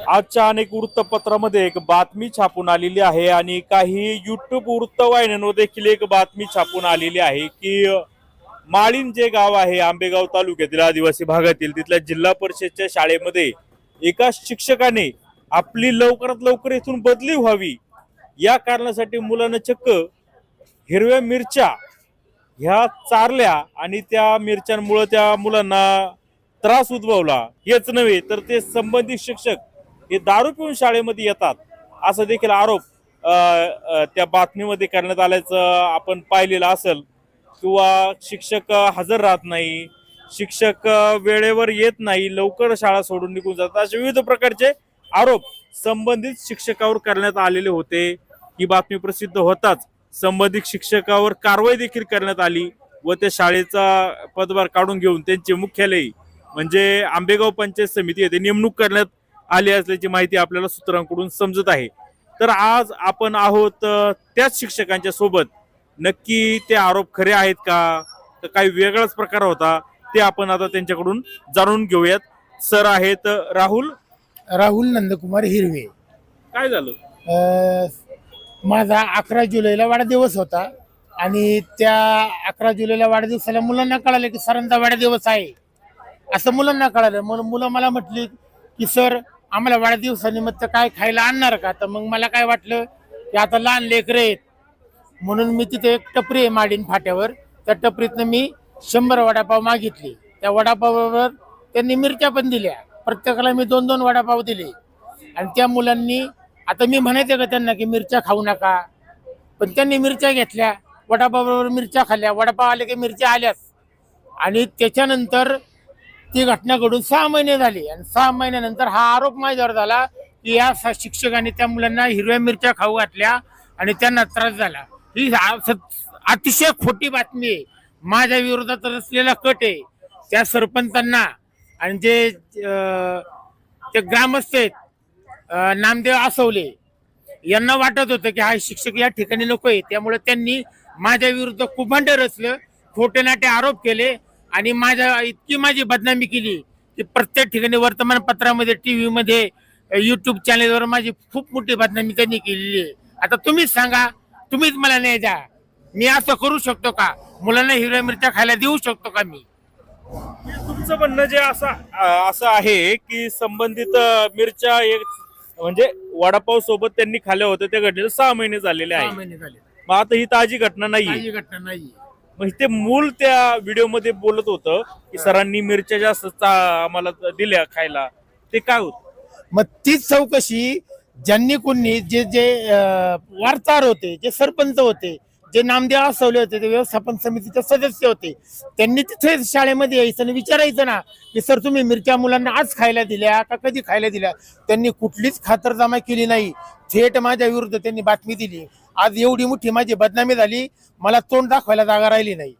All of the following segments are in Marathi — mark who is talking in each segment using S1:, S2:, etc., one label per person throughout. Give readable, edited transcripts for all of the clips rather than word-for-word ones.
S1: आजच्या अनेक वृत्तपत्रामध्ये एक बातमी छापून आलेली आहे आणि काही युट्यूब वृत्तवाहिन्यांवर देखील एक बातमी छापून आलेली आहे की माळीण जे गाव आहे आंबेगाव तालुक्यातील आदिवासी भागातील तिथल्या जिल्हा परिषदच्या शाळेमध्ये एका शिक्षकाने आपली लवकरात लवकर इथून बदली व्हावी या कारणासाठी मुलांना चक्क हिरव्या मिरच्या ह्या चारल्या आणि त्या मिरच्यांमुळे त्या मुलांना त्रास उद्भवला। हेच नव्हे तर ते संबंधित शिक्षक हे दारू पिऊन शाळेमध्ये येतात असा देखील आरोप त्या बातमीमध्ये करण्यात आल्याचं आपण पाहिलेलं असेल। किंवा शिक्षक हजर राहत नाही, शिक्षक वेळेवर येत नाही, लवकर शाळा सोडून निघून जातात, असे विविध प्रकारचे आरोप संबंधित शिक्षकावर करण्यात आलेले होते। ही बातमी प्रसिद्ध होताच संबंधित शिक्षकावर कारवाई देखील करण्यात आली व त्या शाळेचा पदभार काढून घेऊन त्यांचे मुख्यालय म्हणजे आंबेगाव पंचायत समिती येथे नेमणूक करण्यात आली असल्याची माहिती आपल्याला सूत्रांकडून समजत आहे। तर आज आपण आहोत त्याच शिक्षकांच्या सोबत। नक्की ते आरोप खरे आहेत का तर काही वेगळाच प्रकार होता ते आपण आता त्यांच्याकडून जाणून घेऊयात। सर आहेत राहुल
S2: राहुल नंदकुमार हिरवे।
S1: काय झालं?
S2: माझा 11 जुलैला वाढदिवस होता आणि त्या 11 जुलैला वाढदिवसाला मुलांना कळालं की सरांचा वाढदिवस आहे असं मुलांना कळालं। म्हणून मुलं मला म्हटली की सर आम्हाला वाढदिवसानिमित्त काय खायला आणणार का? तर मग मला काय वाटलं की आता लहान लेकरं आहेत म्हणून मी तिथे एक टपरी आहे माडीन फाट्यावर, त्या टपरीतनं मी 100 वडापाव मागितले। त्या वडापावावर त्यांनी मिरच्या पण दिल्या, प्रत्येकाला मी 2-2 वडापाव दिले। आणि त्या मुलांनी आता मी म्हणायचं का त्यांना की मिरच्या खाऊ नका, पण त्यांनी मिरच्या घेतल्या, वडापावावर मिरच्या खाल्ल्या, वडापाव आले की मिरच्या आल्याच। आणि त्याच्यानंतर ती घटना घडून 6 महिने झाले आणि 6 महिन्यानंतर हा आरोप माझ्यावर झाला की या शिक्षकांनी त्या मुलांना हिरव्या मिरच्या खाऊ घातल्या आणि त्यांना त्रास झाला। ही अतिशय खोटी बातमी आहे। माझ्या विरोधात रचलेला कट आहे। त्या सरपंचांना आणि जे ते ग्रामस्थ आहेत नामदेव आसवले यांना वाटत होतं की हा शिक्षक या ठिकाणी नकोय, त्यामुळे त्यांनी माझ्या विरुद्ध कुभांड रचलं, खोटे नाटे आरोप केले आणि इतकी माझी बदनामी केली की प्रत्येक ठिकाणी वर्तमानपत्रामध्ये, टीव्ही मध्ये, युट्यूब चॅनेलवर माझी खूप मोठी बदनामी त्यांनी केलेली आहे। आता तुम्हीच सांगा, तुम्हीच मला नाही द्या, मी असं करू शकतो का? मुलांना हिरव्या मिरच्या खायला देऊ शकतो का मी?
S1: तुमचं म्हणणं जे असं आहे की संबंधित मिरच्या एक म्हणजे वडापाव सोबत त्यांनी खाल्ल्या होत्या त्या घटनेला 6 महिने झालेले
S2: 6
S1: आहे।
S2: महिने झाले,
S1: मग आता ही ताजी घटना नाही,
S2: काही घटना नाही।
S1: मग ते मूल त्या व्हिडिओ मध्ये बोलत होतं की सरांनी मिरच्या जास्त आम्हाला दिल्या खायला, ते काय होत?
S2: मग तीच चौकशी ज्यांनी कोणी जे जे वार्ताहर होते, जे सरपंच होते, जे नामदेव आसवले होते, ते व्यवस्थापन समितीचे सदस्य होते, त्यांनी तिथे शाळेमध्ये यायचं आणि विचारायचं ना की सर तुम्ही मिरच्या मुलांना आज खायला दिल्या का कधी खायला दिल्या? त्यांनी कुठलीच खातरजमा केली नाही, थेट माझ्या विरुद्ध त्यांनी बातमी दिली। आज एवढी मोठी माझी बदनामी झाली, मला तोंड दाखवायला जागा राहिली नाही।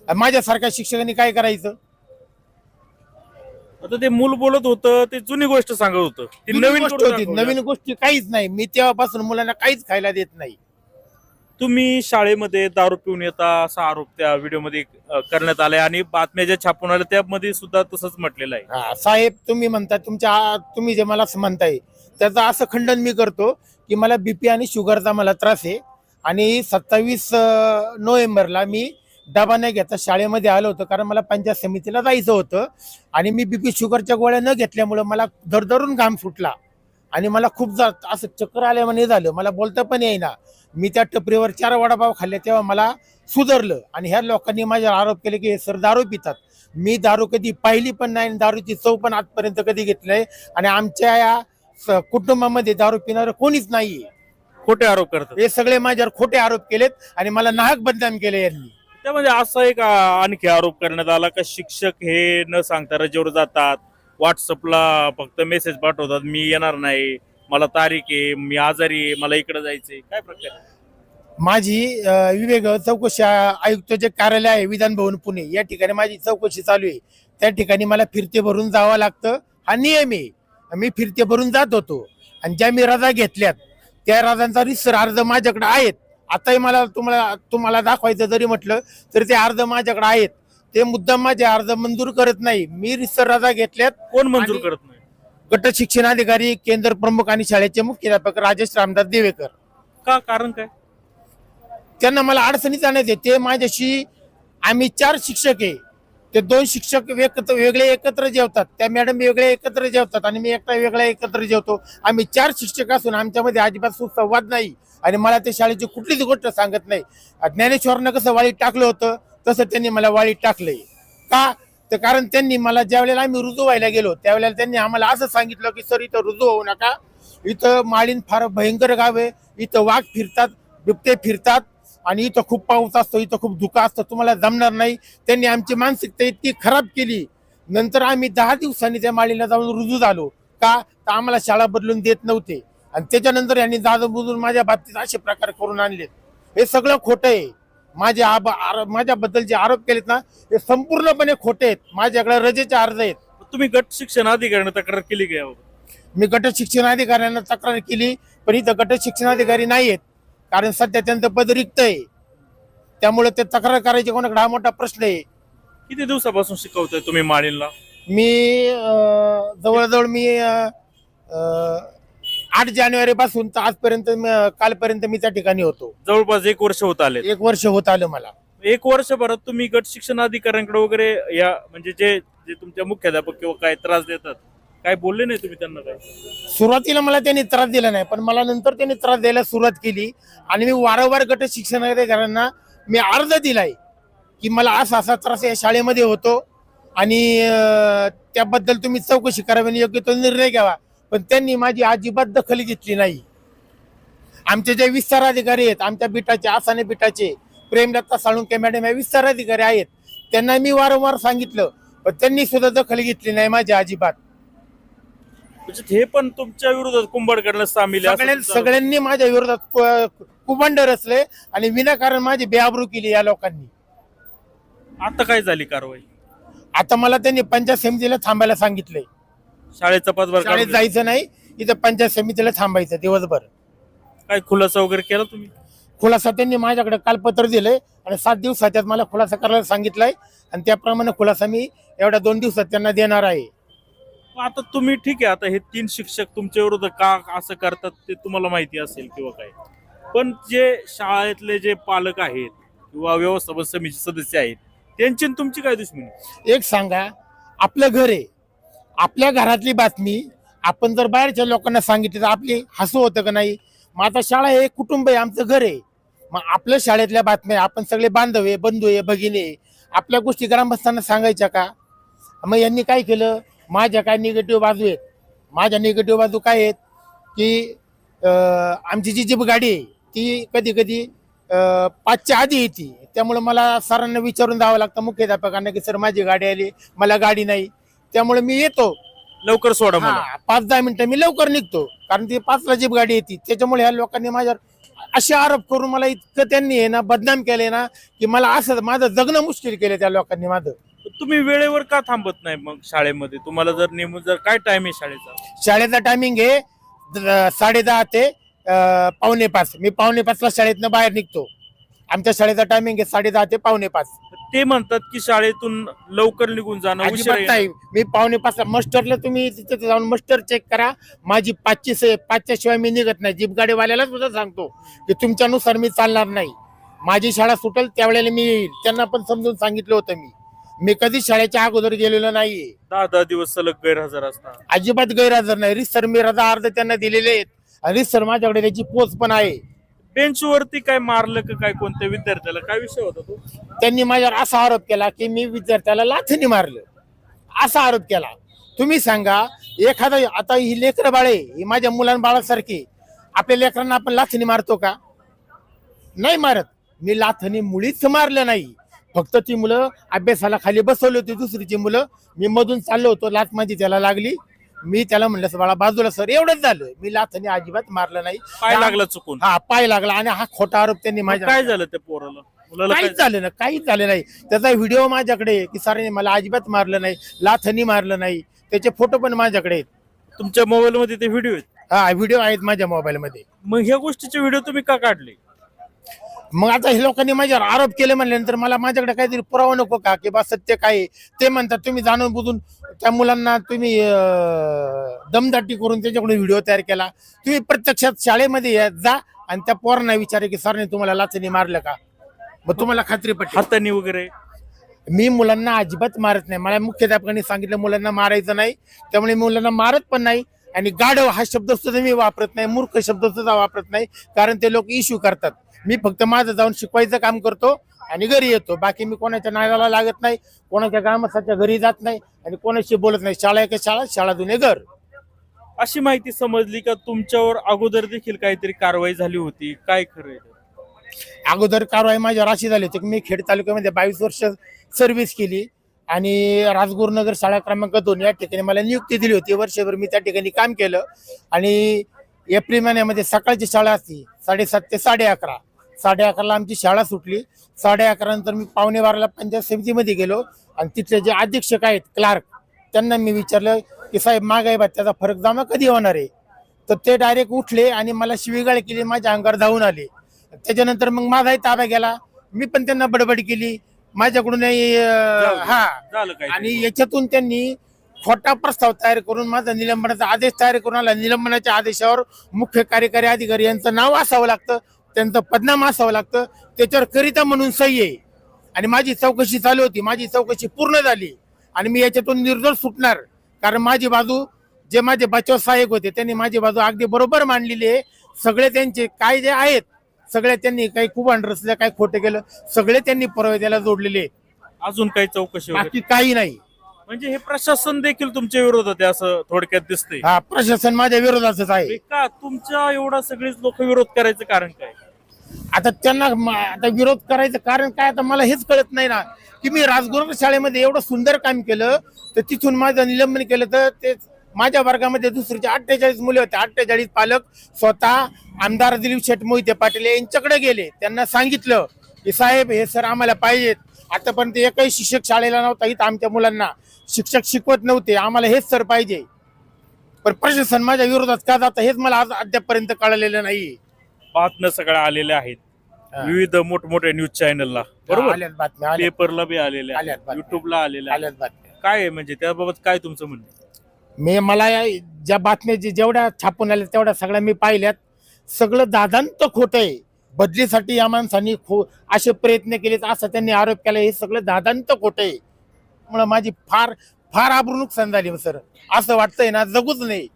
S2: माझ्यासारख्या शिक्षकांनी काय करायचं?
S1: आता ते मूल बोलत होतं ते जुनी गोष्ट सांगत होतं, ती नवीन
S2: गोष्ट होती, नवीन गोष्टी काहीच नाही। मी तेव्हापासून मुलांना काहीच खायला देत नाही।
S1: तुम्ही शाळेमध्ये दारू पिऊन येता असा आरोप त्या व्हिडिओ मध्ये करण्यात आलाय आणि बातम्या ज्या छापून आल्या त्यामध्ये सुद्धा तसंच म्हटलेलं आहे।
S2: साहेब तुम्ही म्हणता तुम्ही जे मला म्हणताय त्याचं असं खंडन मी करतो की मला बीपी आणि शुगरचा मला त्रास आहे आणि 27 नोव्हेंबरला मी डबा नाही घेता शाळेमध्ये आलो होतो, कारण मला पंचायत समितीला जायचं होतं आणि मी बीपी शुगरच्या गोळ्या न घेतल्यामुळे मला दरदरून घाम सुटला आणि मला खूप असं चक्कर आल्यामुळे झालं, मला बोलता पण येईना। मी त्या टपरीवर 4 वडापाव खाल्ले तेव्हा मला सुधारलं आणि ह्या लोकांनी माझ्यावर आरोप केले की सर दारू पितात। मी दारू कधी पाहिली पण नाही, दारूची चव पण आजपर्यंत कधी घेतलंय आणि आमच्या या कुटुंबामध्ये दारू पिणारं कोणीच नाहीये।
S1: खोटे आरोप करतात,
S2: हे सगळे माझ्यावर खोटे आरोप केलेत आणि मला नाहक बदनाम केले यांनी।
S1: त्यामध्ये असा एक आणखी आरोप करण्यात आला का शिक्षक हे न सांगता रजेवर जातात, व्हॉट्सअपला फक्त मेसेज पाठवतात मी येणार नाही, मला तारीख आहे, मी आजारी आहे, मला इकडे जायचंय, काय प्रकार?
S2: माझी विवेक चौकशी आयुक्ताचे कार्यालय आहे विधान भवन पुणे, या ठिकाणी माझी चौकशी चालू आहे। त्या ठिकाणी मला फिरते भरून जावं लागतं, हा नियम आहे। मी फिरते भरून जात होतो आणि ज्या मी रजा घेतल्यात त्या रजांचा रिसर अर्ज माझ्याकडे आहेत। आताही मला तुम्हाला दाखवायचं जरी म्हटलं तरी ते अर्ज माझ्याकडे आहेत। ते मुद्दाम माझे अर्ज मंजूर करत नाही। मी रिसर रजा घेतल्यात,
S1: कोण मंजूर करत नाही?
S2: गट शिक्षणाधिकारी, केंद्र प्रमुख आणि शाळेचे मुख्याध्यापक राजेश रामदास देवेकर.
S1: का, कारण काय?
S2: त्यांना मला अडचणीच आणायचे. ते माझ्याशी, आम्ही 4 शिक्षक आहे, ते 2 शिक्षक वेगळे एकत्र जेवतात, त्या मॅडम वेगळे एकत्र जेवतात आणि मी एकटा वेगळा एकत्र जेवतो. आम्ही 4 शिक्षक असून आमच्यामध्ये अजिबात सुसंवाद नाही आणि मला ते शाळेची कुठलीच गोष्ट सांगत नाही. ज्ञानेश्वरनं कसं वाळीत टाकलं होतं तसं त्यांनी मला वाळीत टाकलंय. का? तर कारण त्यांनी मला, ज्या वेळेला आम्ही रुजू व्हायला गेलो त्यावेळेला त्यांनी आम्हाला असं सांगितलं की सर इथं रुजू होऊ नका, इथं माळीन फार भयंकर गाव आहे, इथं वाघ फिरतात, बिबटे फिरतात आणि इथं खूप पाऊस असतो, इथं खूप धुका असतं, तुम्हाला जमणार नाही. त्यांनी आमची मानसिकता इतकी खराब केली. नंतर आम्ही 10 दिवसांनी त्या माळीला जाऊन रुजू झालो. का? तर आम्हाला शाळा बदलून देत नव्हते आणि त्याच्यानंतर यांनी जाणून अशा बाबतीत असे प्रकार करून आणले. हे सगळं खोटं आहे. माझ्याबद्दल जे आरोप केलेत ना, हे संपूर्णपणे खोटे आहेत. माझ्याकडे रजेचे अर्ज आहेत.
S1: तुम्ही गट शिक्षण अधिकाऱ्यांना तक्रार केली का यावर?
S2: मी गट शिक्षणाधिकाऱ्यांना तक्रार केली, पण इथं गट शिक्षणाधिकारी नाही आहेत, कारण सध्या त्यांचं पद रिक्त आहे. त्यामुळे ते तक्रार करायचे कोणाकडे हा मोठा प्रश्न आहे.
S1: किती दिवसापासून शिकवताय तुम्ही माळीनला?
S2: मी जवळजवळ 8 जानेवारी पासून तर आजपर्यंत, कालपर्यंत मी त्या ठिकाणी होतो.
S1: जवळपास 1 वर्ष होत आले.
S2: 1 वर्ष होत आलं मला.
S1: 1 वर्षभरात तुम्ही गट शिक्षण अधिकाऱ्यांकडे वगैरे या म्हणजे जे जे तुमच्या मुख्याध्यापक किंवा काय त्रास देतात, काय बोलले नाही तुम्ही त्यांना? काय
S2: सुरुवातीला मला त्यांनी त्रास दिला नाही, पण मला नंतर त्यांनी त्रास द्यायला सुरुवात केली आणि मी वारंवार गट शिक्षणाधिकाऱ्यांना मी अर्ज दिलाय की मला असा त्रास या शाळेमध्ये होतो आणि त्याबद्दल तुम्ही चौकशी करावी आणि योग्य तो निर्णय घ्यावा. पण त्यांनी माझी अजिबात दखल घेतली नाही. आमचे जे विस्तार अधिकारी आहेत, आमच्या बिटाचे, आसाने बिटाचे प्रेमदत्ता साळुंके मॅडम या विस्तार अधिकारी आहेत, त्यांना मी वारंवार सांगितलं, पण त्यांनी सुद्धा दखल घेतली नाही माझी अजिबात.
S1: म्हणजे हे पण तुमच्या विरोधात कुंभड करण्यात सामील आहे असं तुमचं?
S2: सगळ्यांनी माझ्या विरोधात कुबंड रचले आणि विनाकारण माझी बेआबरू केली या लोकांनी.
S1: आता काय झाली कारवाई?
S2: आता मला त्यांनी पंचायत समितीला थांबायला सांगितलंय.
S1: शाळेचा पदभार
S2: शाळेत
S1: काढून
S2: जायचं नाही, इथं पंचायत समितीला थांबायचं दिवसभर.
S1: काय खुलासा वगैरे केला तुम्ही?
S2: खुलासा त्यांनी माझ्याकडे काल पत्र दिलंय आणि 7 दिवसाच्यात मला खुलासा करायला सांगितलाय आणि त्याप्रमाणे खुलासा मी एवढ्या 2 दिवसात त्यांना देणार आहे.
S1: आता तुम्ही ठीक आहे, आता हे 3 शिक्षक तुमच्या विरोधात का असं करतात ते तुम्हाला माहिती असेल किंवा काय, पण जे शाळेतले जे पालक आहेत किंवा व्यवस्थापन समिती सदस्य आहेत त्यांची आणि तुमची काय दुश्मनी?
S2: एक सांगा, आपलं घर आहे, आपल्या घरातली बातमी आपण जर बाहेरच्या लोकांना सांगितली तर आपली हसू होतं का नाही? मग आता शाळा हे कुटुंब आहे, आमचं घर आहे. मग आपल्या शाळेतल्या बातम्या आपण सगळे बांधव आहे, बंधू आहे, भगिनी आहे, आपल्या गोष्टी ग्रामस्थांना सांगायच्या का? मग यांनी काय केलं, माझ्या काय निगेटिव्ह बाजू आहेत. माझ्या निगेटिव्ह बाजू काय आहेत की आमची जी जीप गाडी आहे ती कधी कधी 5च्या आधी येते, त्यामुळे मला सरांना विचारून द्यावं लागतं मुख्याध्यापकांना की सर माझी गाडी आली, मला गाडी नाही, त्यामुळे मी येतो
S1: लवकर सोडा मला.
S2: 5-10 मिनिटं मी लवकर निघतो, कारण ती 5ला जीप गाडी येते. त्याच्यामुळे ह्या लोकांनी माझ्यावर असे आरोप करून मला इतकं त्यांनी आहे ना बदनाम केले ना की मला असं माझं जगणं मुश्किल केलं त्या लोकांनी माझं.
S1: तुम्ही वेळेवर का थांबत नाही मग शाळेमध्ये? तुम्हाला जर नेमून जर काय टाइम आहे शाळेचा?
S2: शाळेचा टायमिंग आहे 10:30 ते 4:45. मी 4:45ला शाळेतनं बाहेर निघतो. आमच्या शाळेचा टायमिंग आहे 10:30 ते 4:45.
S1: ते म्हणतात की शाळेतून लवकर निघून जाणं उशिरा
S2: अजिबात
S1: येणं.
S2: नाही. मी 4:45ला मस्टरला, तुम्ही तिथे जाऊन मस्टर चेक करा, माझी 5च्या शिवाय मी निघत नाही. जीप गाडीवाल्याला सुद्धा सांगतो की तुमच्यानुसार मी चालणार नाही, माझी शाळा सुटेल त्यावेळेला मी येईल. त्यांना पण समजून सांगितलं होतं. मी कधी शाळेच्या अगोदर गेलेलो नाहीये.
S1: 10 दिवस सलग गैरहजर असतात.
S2: अजिबात गैरहजर नाही. रिसर मी रजा अर्ज त्यांना दिलेले आहेत आणि रिसर माझ्याकडे त्याची पोच पण आहे.
S1: बेंचवरती काय मारलं का काय कोणत्या विद्यार्थ्याला? काय विषय होता तो?
S2: त्यांनी माझ्यावर असा आरोप केला की मी विद्यार्थ्याला लाथीने मारलं, असा आरोप केला. तुम्ही सांगा, एखादा, आता ही लेकरं बाळे, ही माझ्या मुलांबाळासारखी, आपल्या लेकरांना आपण लाथीने मारतो का? नाही मारत. मी लाथीने मुळीच मारलं नाही. फक्त ती मुलं अभ्यासाला खाली बसवली होती, दुसरीची मुलं. मी मधून चाललो होतो, लाथ माझी त्याला लागली. मी त्याला म्हणलं बाळा बाजूला सर, एवढंच झालं. मी लाथीने अजिबात मारलं नाही.
S1: पाय लागला चुकून?
S2: हा, पाय लागला. आणि हा खोटा आरोप त्यांनी माझ्या.
S1: काय झालं त्या पोराला, मुलाला?
S2: काहीच झालं ना, काहीच झालं नाही. त्याचा व्हिडिओ माझ्याकडे आहे की सरांनी मला अजिबात मारलं नाही, लाथनी मारलं नाही. त्याचे फोटो पण माझ्याकडे आहेत.
S1: तुमच्या मोबाईल मध्ये ते व्हिडिओ आहेत?
S2: हा, व्हिडिओ आहेत माझ्या मोबाईल मध्ये.
S1: मग ह्या गोष्टीचे व्हिडिओ तुम्ही का काढले?
S2: मग आता हे लोकांनी माझ्यावर आरोप केले म्हणल्यानंतर मला माझ्याकडे काहीतरी पुरावा नको का की बा सत्य काय आहे? ते म्हणतात तुम्ही जाणून बुजून त्या मुलांना तुम्ही दमदाटी करून त्याच्याकडून व्हिडिओ तयार केला. तुम्ही प्रत्यक्षात शाळेमध्ये जा आणि त्या पोरांना विचारा की सरने तुम्हाला लाचणी मारलं का, मग तुम्हाला खात्री पटेल.
S1: हाताने वगैरे
S2: मी मुलांना अजिबात मारत नाही. मला मुख्याध्यापकांनी सांगितलं मुलांना मारायचं नाही, त्यामुळे मी मुलांना मारत पण नाही. आणि गाढव हा शब्द सुद्धा मी वापरत नाही, मूर्ख शब्द सुद्धा वापरत नाही, कारण ते लोक इश्यू करतात. मी फक्त माझं जाऊन शिकवायचं काम करतो आणि घरी येतो. बाकी मी कोणाच्या नादाला लागत नाही, कोणाच्या कामाच्या घरी जात नाही आणि कोणाशी बोलत नाही. शाळा एक शाळा, शाळा जुने घर.
S1: अशी माहिती समजली का तुमच्यावर अगोदर देखील काहीतरी कारवाई झाली होती, काय खरं आहे?
S2: अगोदर कारवाई माझ्यावर अशी झाली होती की मी खेड तालुक्यामध्ये 22 वर्ष सर्व्हिस केली आणि राजगुरुनगर शाळा क्रमांक 2 या ठिकाणी मला नियुक्ती दिली होती. वर्षभर मी त्या ठिकाणी काम केलं आणि एप्रिल महिन्यामध्ये सकाळची शाळा असती 7:30 ते 11:30. 11:30ला आमची शाळा सुटली. 11:30 नंतर मी 11:45ला पंचायत समितीमध्ये गेलो आणि तिथले जे अधीक्षक आहेत क्लार्क त्यांना मी विचारलं की साहेब महागाई भत्त्याचा फरक जमा कधी होणार आहे. तर ते डायरेक्ट उठले आणि मला शिवीगाळ केली, माझ्या अंगावर धावून आले. त्याच्यानंतर मग माझाही ताबा गेला. मी पण त्यांना बडबड केली माझ्याकडून हा.
S1: झालं काय?
S2: आणि याच्यातून त्यांनी खोटा प्रस्ताव तयार करून माझा निलंबनाचा आदेश तयार करून आला. निलंबनाच्या आदेशावर मुख्य कार्यकारी अधिकारी यांचं नाव असावं लागतं, त्यांचं पदनाम असावं लागतं, त्याच्यावर करिता म्हणून सही आहे. आणि माझी चौकशी चालू होती. माझी चौकशी पूर्ण झाली आणि मी याच्यातून निर्दोष सुटणार, कारण माझी बाजू जे माझे बचाव सहाय्यक होते त्यांनी माझी बाजू अगदी बरोबर मांडलेली आहे. सगळे त्यांचे काय जे आहेत सगळे त्यांनी काही खूप रचलं, काही खोटं केलं, सगळे त्यांनी पुरावे त्याला जोडलेले आहेत.
S1: अजून काही चौकशी वगैरे?
S2: बाकी काही नाही.
S1: म्हणजे हे प्रशासन देखील तुमच्या विरोधात आहे असं थोडक्यात दिसतंय.
S2: हा, प्रशासन माझ्या विरोधातच आहे.
S1: का तुमच्या एवढा सगळेच लोक विरोध करायचं कारण काय?
S2: आता त्यांना आता विरोध करायचं कारण काय, आता मला हेच कळत नाही ना की मी राजगुरू शाळेमध्ये एवढं सुंदर काम केलं तर तिथून माझं निलंबन केलं. तर ते माझ्या वर्गामध्ये दुसरीचे 48 मुले होते. 48 पालक स्वतः आमदार दिलीप शेठ मोहिते पाटील यांच्याकडे गेले. त्यांना सांगितलं की साहेब हे सर आम्हाला पाहिजेत. आतापर्यंत एकही शिक्षक शाळेला नव्हता, इथं आमच्या मुलांना शिक्षक शिकवत नव्हते, आम्हाला हेच सर पाहिजे. पण प्रशासन माझ्या विरोधात का जातं हेच मला आज अद्यापपर्यंत कळलेलं नाही.
S1: बातम्या सगळ्या आलेल्या आहेत विविध मोठमोठ्या न्यूज चॅनलला, बरोबर,
S2: आल्यात बातम्या,
S1: पेपरला बी आलेल्या,
S2: आल्यात बातम्या.
S1: युट्यूबला आलेल्या आहेत.
S2: आल्यात बातम्या.
S1: काय आहे म्हणजे त्याबाबत काय तुमचं म्हणणं?
S2: मला ज्या बातम्या जेवढ्या छापून आल्या तेवढ्या सगळ्या मी पाहिल्यात. सगळं दादांत खोटं आहे. बदलीसाठी या माणसांनी असे प्रयत्न केलेत असा त्यांनी आरोप केला. हे सगळं दादांत खोटं आहे. त्यामुळे माझी फार फार आबरू नुकसान झाली सर. असं वाटतंय ना जगूच नाही.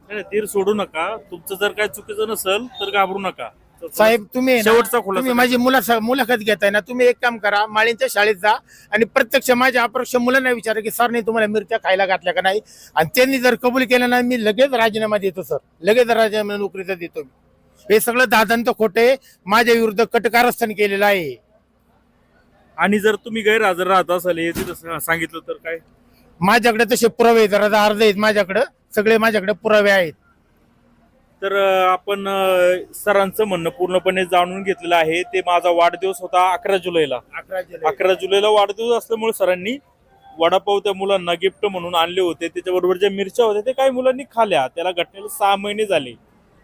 S1: तीर सोडू नका. तुमचं जर काय चुकीचं नसेल तर घाबरू नका
S2: साहेब. तुम्ही
S1: शेवटचा खुलासा
S2: तुम्ही माझी मुलाखत घेताय ना, तुम्ही एक काम करा, माळींच्या शाळेत जा आणि प्रत्यक्ष माझ्या अपरोक्ष मुलांना विचारा की सरने तुम्हाला मिरच्या खायला घातल्या का नाही. आणि त्यांनी जर कबूल केलं ना मी लगेच राजीनामा देतो सर, लगेच राजीनामा नोकरीचा देतो. हे सगळं दादांत खोटे माझ्या विरुद्ध कटकारस्थान केलेलं आहे.
S1: आणि जर तुम्ही गैरहजर राहत असाल हे तिथं सांगितलं तर काय?
S2: माझ्याकडे तसे पुरावे जरा अर्ज आहेत, माझ्याकडे सगळे माझ्याकडे पुरावे आहेत.
S1: तर आपण सरांचं म्हणणं पूर्णपणे जाणून घेतलेलं आहे. ते माझा वाढदिवस होता 11 जुलैला. 11 जुलैला वाढदिवस असल्यामुळे सरांनी वडापाव त्या मुलांना गिफ्ट म्हणून आणले होते. त्याच्याबरोबर ज्या मिरच्या होत्या ते काही मुलांनी खाल्या. त्याला घटनेला 6 महिने झाले.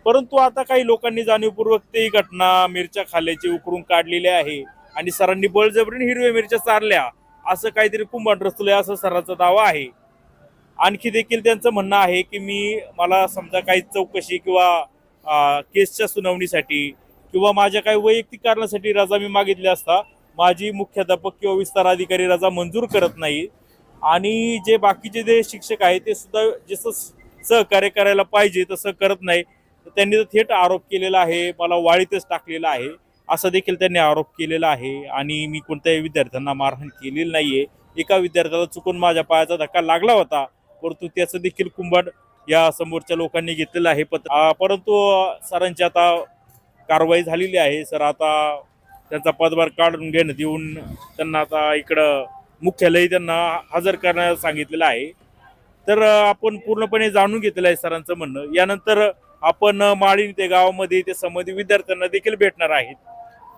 S1: परंतु आता काही लोकांनी जाणीवपूर्वक ती घटना मिरच्या खाल्ल्याची उकरून काढलेली आहे आणि सरांनी बळजबरीने हिरव्या मिरच्या चारल्या असं काहीतरी कुंभाट रचलंय असं सरांचा दावा आहे. आणखी देखील त्यांचं म्हणणं आहे की मला समजा काही चौकशी किंवा केसच्या सुनावणीसाठी किंवा माझ्या काही वैयक्तिक कारणासाठी रजा मी मागितली असता माझी मुख्याध्यापक किंवा विस्तार अधिकारी रजा मंजूर करत नाही. आणि जे बाकीचे जे शिक्षक आहेत ते सुद्धा जसं सहकार्य करायला पाहिजे तसं करत नाही. त्यांनी तर थेट आरोप केलेला आहे, मला वाळीतच टाकलेला आहे असं देखील त्यांनी आरोप केलेला आहे. आणि मी कोणत्याही विद्यार्थ्यांना मारहाण केलेली नाहीये. एका विद्यार्थ्याला चुकून माझ्या पायाचा धक्का लागला होता, परंतु त्याचं देखील कुंभाट या समोरच्या लोकांनी घेतलेलं आहे. परंतु सरांची आता कारवाई झालेली आहे. सर आता त्यांचा पदभार काढून घेण्यात येऊन त्यांना आता इकडं मुख्यालय त्यांना हजर करण्यास सांगितलेलं आहे. तर आपण पूर्णपणे जाणून घेतलेलं आहे सरांचं म्हणणं. यानंतर आपण माळीण ते गावामध्ये ते संबंधित विद्यार्थ्यांना देखील भेटणार आहेत.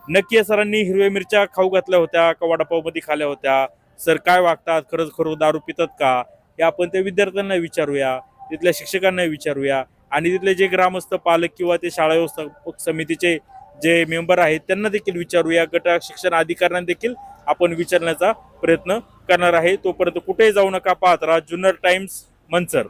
S1: नक्की सरांनी हिरव्या मिरच्या खाऊ घातल्या होत्या का वडापाव मध्ये खाल्ल्या होत्या, सर काय वागतात, खरंच दारू पितात का, हे आपण त्या विद्यार्थ्यांना विचारूया, तिथल्या शिक्षकांना विचारूया आणि तिथले जे ग्रामस्थ पालक किंवा ते शाळा व्यवस्थापक समितीचे जे मेंबर आहेत त्यांना देखील विचारूया. गट शिक्षण अधिकाऱ्यांना देखील आपण विचारण्याचा प्रयत्न करणार आहे. तोपर्यंत कुठेही जाऊ नका, पाहत राहा जुन्नर टाइम्स मंचर.